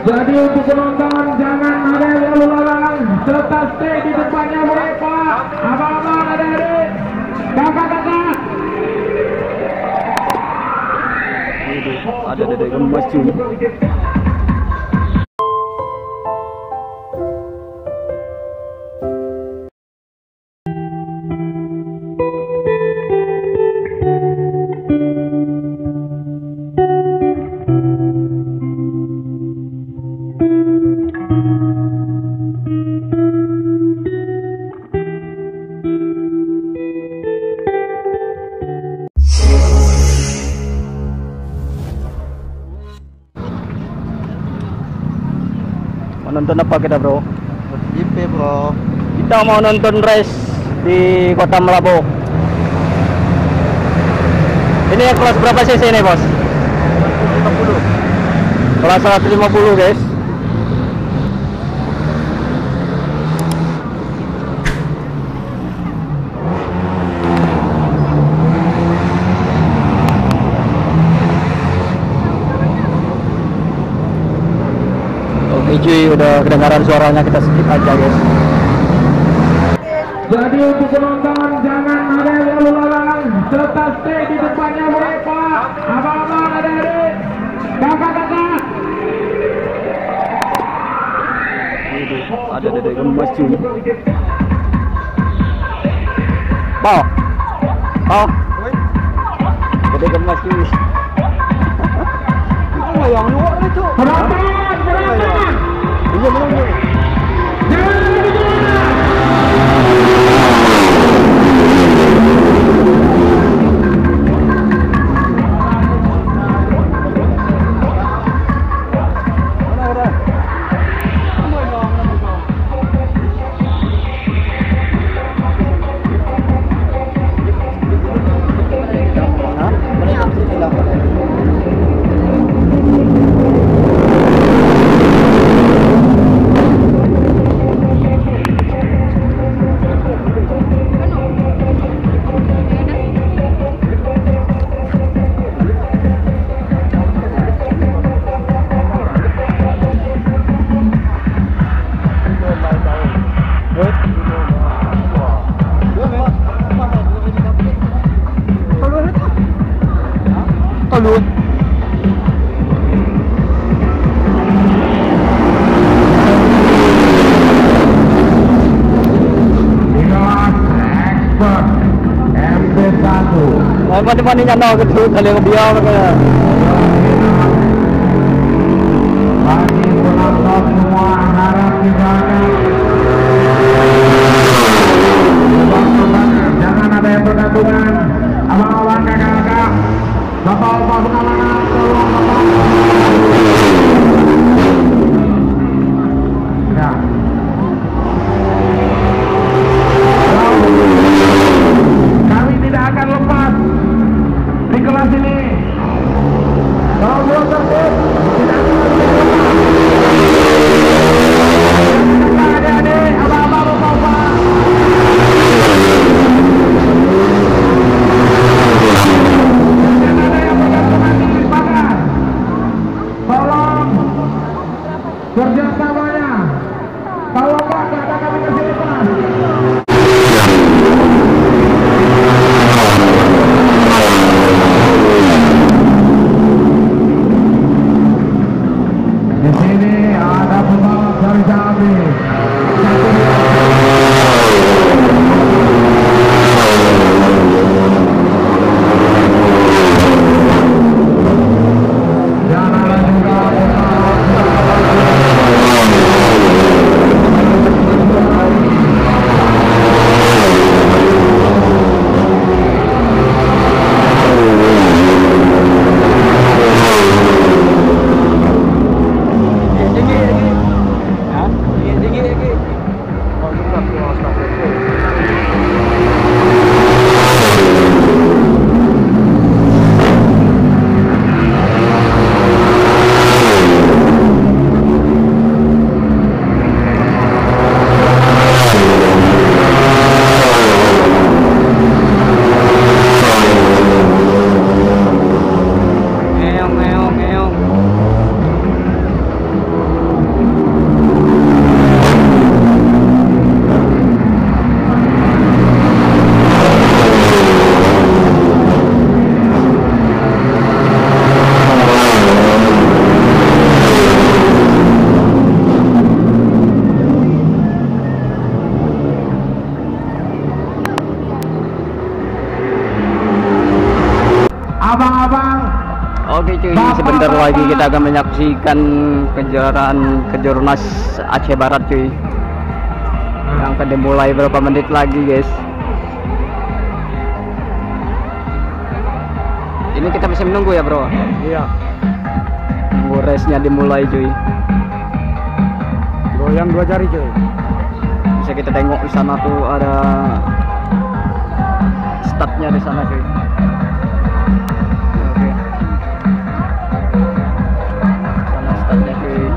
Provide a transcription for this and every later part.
Jadi untuk penonton jangan ada yang lalu lalang, tetap stay di depannya mereka. Abang-abang, adik-adik, kakak-kakak. Ada dedek gemas cuy. Nonton apa kita bro? IP bro. Kita mau nonton race di Kota Melabu. Ini kelas berapa cc ini bos? 150. Kelas 150 guys. Oke cuy, udah kedengaran suaranya, kita skip aja guys. Jadi untuk penonton jangan ada yang lalu lalang, tetap stay di depannya mereka. Abang-abang, adik-adik, kakak-kakak. Ada dedek gemas cuy. Mau? Mau? Dedek gemas cuy. Itu yang luar itu. Penonton, penonton. Iya benar. Jangan bergerak. Kalun. Expert MP1. Mandi-mandi nyana gitu kali ngebiar kayak. Bagi penonton semua harap dijaga. Jangan ada yang bergantungan. Abang-abang, kakak-kakak, bapak-bapak pengamanan, tolong bapak. Ya. Kami tidak akan lepas di kelas ini. Kalau belum tertib, tidak akan lepas. Adik-adik, abang-abang, bapak-bapak. Jangan ada yang bergantungan di pagar. Tolong kerjasamanya. Kalau enggak, kata kami kasih lepas. Di sini ada pembalap dari Jambi. Dan ada juga lagi kita akan menyaksikan kejuaraan Kejurnas Aceh Barat cuy, yang akan dimulai beberapa menit lagi guys. Ini kita masih menunggu ya bro. Iya. Tunggu race-nya dimulai cuy. Goyang 2 jari cuy. Bisa kita tengok di sana tuh ada startnya di sana cuy. Oke. Sana startnya cuy.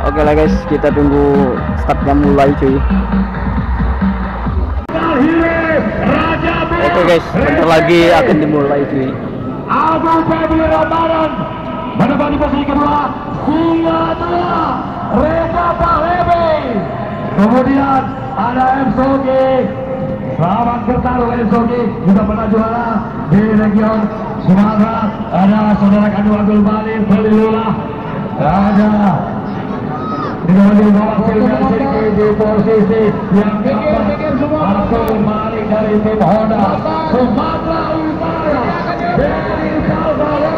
Oke lah guys, kita tunggu startnya mulai cuy. Oke guys, bentar lagi akan dimulai cuy. Agung Febri Ramadan menempati posisi kedua, Singa Tua Reza Pahlebe. Kemudian ada M. Sogi, selamat bertaruh M. Sogi, juga pernah juara di region Sumatera. Ada saudara kandung Abdul Malik Belilullah, ada di posisi yang keempat Abdul Malik dari tim Honda Sumatera Utara. Dari Salvador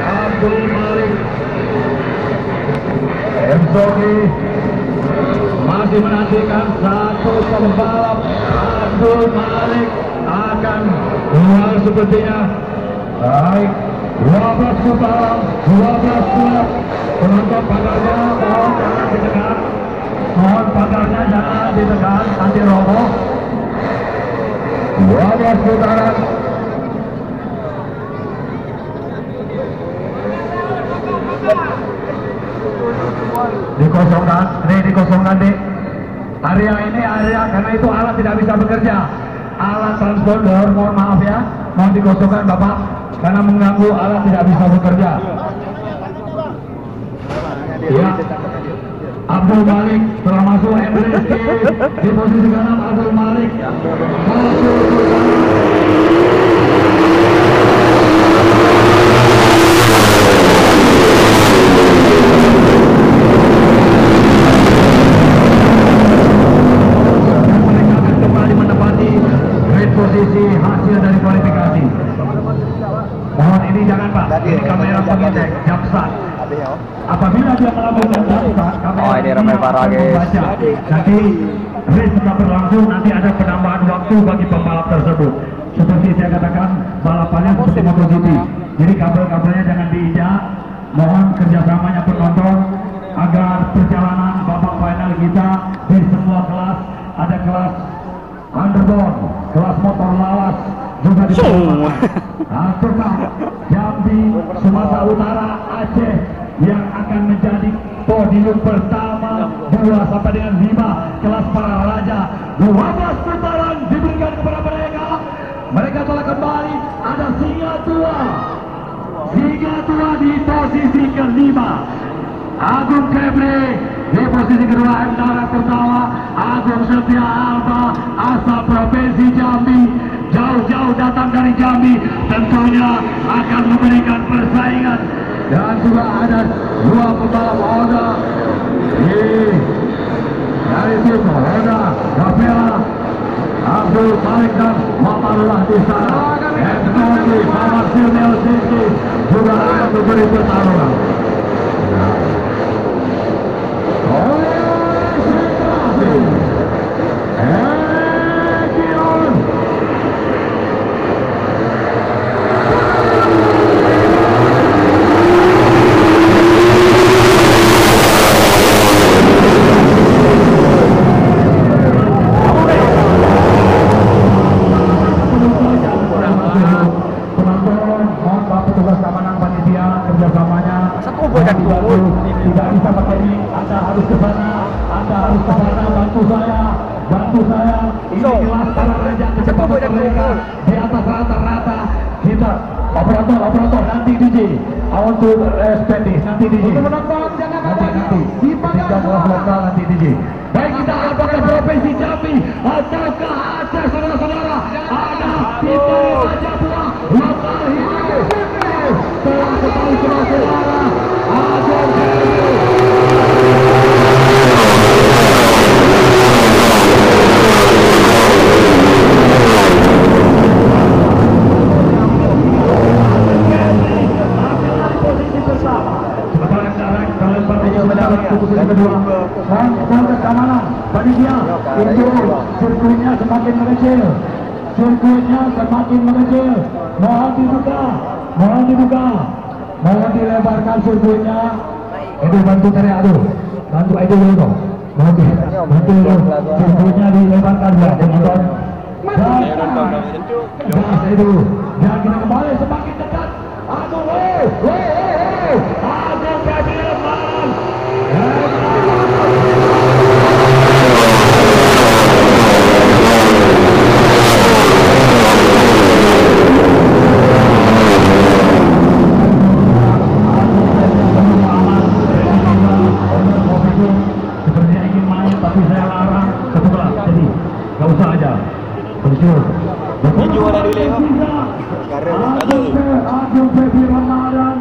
Abdul Malik Emsogi masih menantikan satu pembalap. Abdul Malik akan keluar sepertinya. Baik, 12 putaran, 12 lap. Penonton pagarnya mohon jangan ditekan. Mohon pagarnya jangan ditekan, nanti roboh. 12 putaran. Dikosongkan di area ini, area karena itu alat tidak bisa bekerja. Alat transponder, mohon maaf ya, mohon dikosongkan Bapak, karena mengganggu alat tidak bisa bekerja. Ya, Abdul Malik telah masuk MRSK di posisi ke-6. Abdul Malik posisi hasil dari kualifikasi. Mohon ini jangan Pak, ini kamera pengecek Japsat. Apabila dia melakukan Japsat, kamera ini ramai parah guys. Nanti race tetap berlangsung, nanti ada penambahan waktu bagi pembalap tersebut. Seperti saya katakan, balapannya seperti MotoGP. Jadi kabel-kabelnya jangan diinjak. Mohon kerjasamanya penonton agar perjalanan babak final kita di semua kelas, ada kelas underbone, kelas motor lawas juga diperlukan. Serta Jambi, Sumatera Utara, Aceh yang akan menjadi podium pertama 2 sampai dengan 5 kelas para raja. 12 putaran diberikan kepada mereka. Mereka telah kembali. Ada Singa Tua di posisi ke-5. Agung Febri di posisi kedua, Endara pertama, Agung Setia Alba, asal Provinsi Jambi, jauh-jauh datang dari Jambi, tentunya akan memberikan persaingan. Dan juga ada 2 pembalap Honda dari tim Honda Gavela, Abdul Malik dan Mamarullah di sana. Endori Samar Silmel Sisi juga akan memberi pertarungan. Tidak bisa pakai ini, Anda harus ke sana, bantu saya. Ini kelas para raja kecepatan mereka di atas rata-rata. Kita operator nanti DJ. I want to respect this, nanti DJ. Nanti tinggal kelas lokal nanti DJ. Baik, kita apakah Provinsi Jambi ataukah Aceh, saudara-saudara? Ada kita Raja Buah lokal hidup. Telah ketahui saudara-saudara. posisi kedua. Proses keamanan panitia itu sirkuitnya semakin mengecil. Sirkuitnya semakin mengecil. Mohon dibuka, mohon dibuka, mohon dilebarkan sirkuitnya. Itu bantu cari aduh, bantu itu dulu. Bantu sirkuitnya dilebarkan ya penonton. Gas itu, dan kita kembali semakin dekat. Aduh, aduh kehilangan. Sepertinya ingin main tapi saya larang kebetulan jadi nggak usah aja. Betul. Juara dulu ya. Aduh, Baby Ramadan.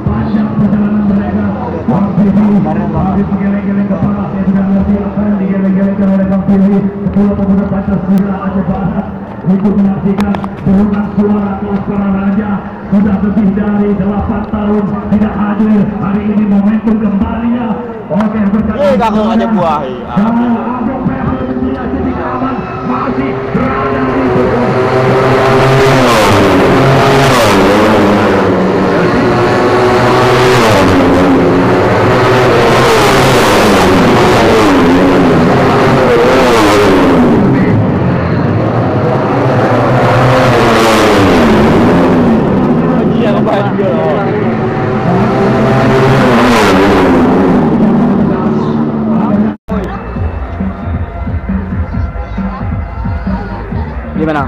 Panjang perjalanan mereka. Geleng-geleng kepala, saya sudah mengerti akan digeleng-gelengkan oleh Bang Pilih. Ketua Pemuda Pancasila Aceh Barat untuk menyaksikan turunan suara kelas para raja. Sudah lebih dari 8 tahun tidak hadir. Hari ini momentum kembalinya. Oke, kakak aja buah. masih berada di situ. Gimana?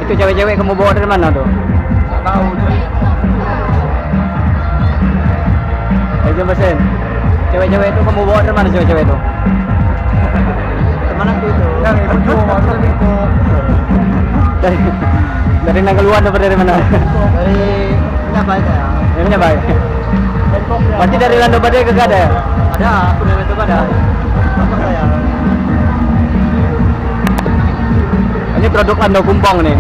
Itu cewek-cewek kamu bawa dari mana tuh? Nggak tahu. Mesin. Cewek-cewek itu kamu bawa dari mana cewek-cewek itu? Teman aku itu. Yang itu motor itu. Dari Nanggaluan atau dari mana? Dari Nyabai ya. Dari Nyabai. Berarti dari Lando Badai ke ada ya? Ada, aku dari Lando Badai. Apa saya? Ini produk Lando Kumpang nih.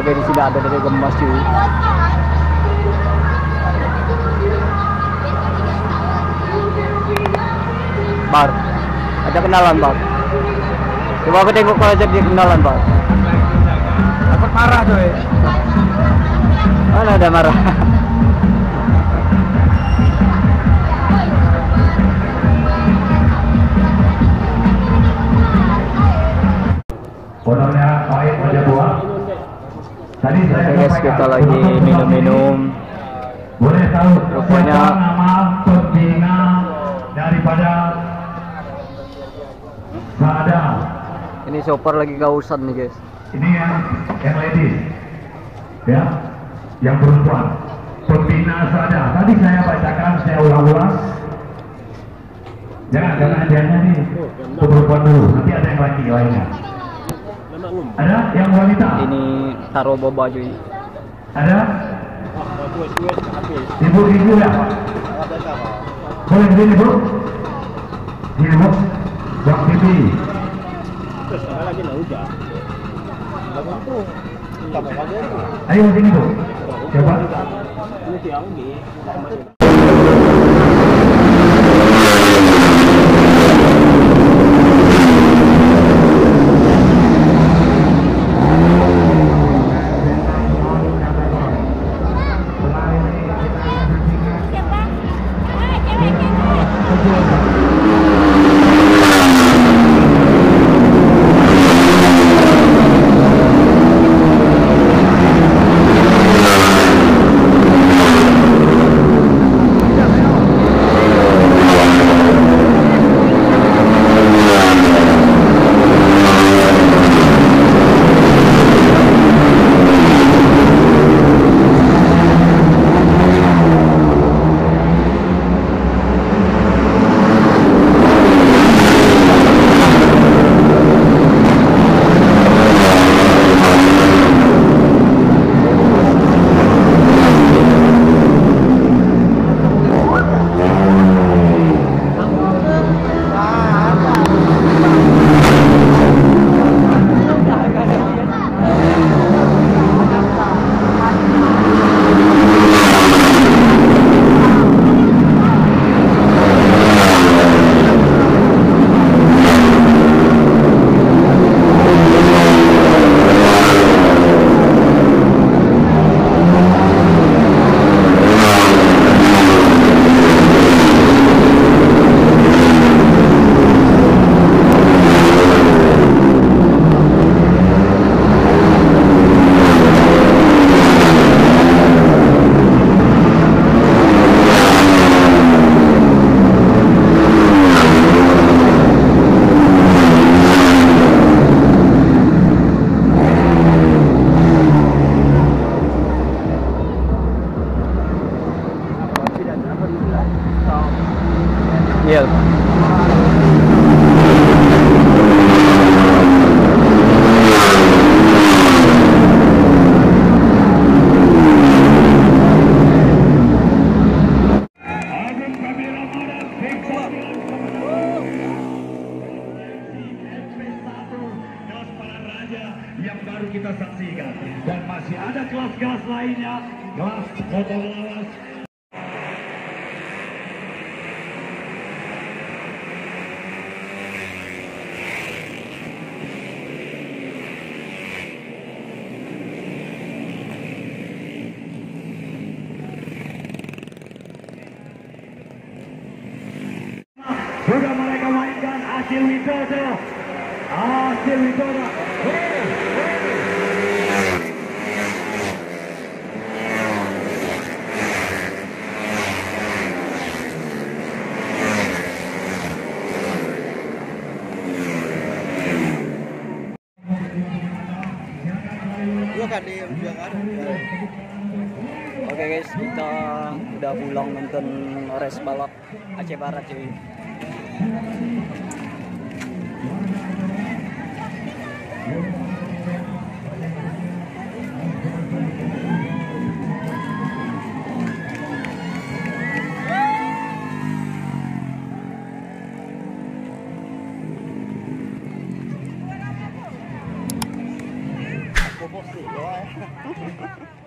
Oke, di sini ada dari Gemas cuy. Bar, ada kenalan Bar. Coba aku tengok kalau jadi kenalan Bar. Takut marah tuh. Mana ada marah? Bodornya baik aja buah. Tadi saya guys, kita lagi minum-minum. Boleh tahu Rupanya siapa nama pembina daripada Sada? ini shopper lagi kausan nih guys. Ini yang ladies, ya, yang perempuan. Pembina Sada. Tadi saya bacakan, saya ulang-ulang. Jangan ajarnya nih untuk perempuan dulu. Nanti ada yang laki lainnya. Ada yang wanita? Ini taruh boba cuy. Ada? Ibu-ibu ya? Boleh sini bu? Sini bu? Bang Bibi. Ayo sini bu. Coba. baru kita saksikan. Dan masih ada kelas-kelas lainnya, kelas motor lawas. Sudah mereka mainkan Acil Widodo. Acil Widodo. Dua kali dua kali. Oke guys, kita udah pulang nonton race balap Aceh Barat cuy. Aku pasti, ya.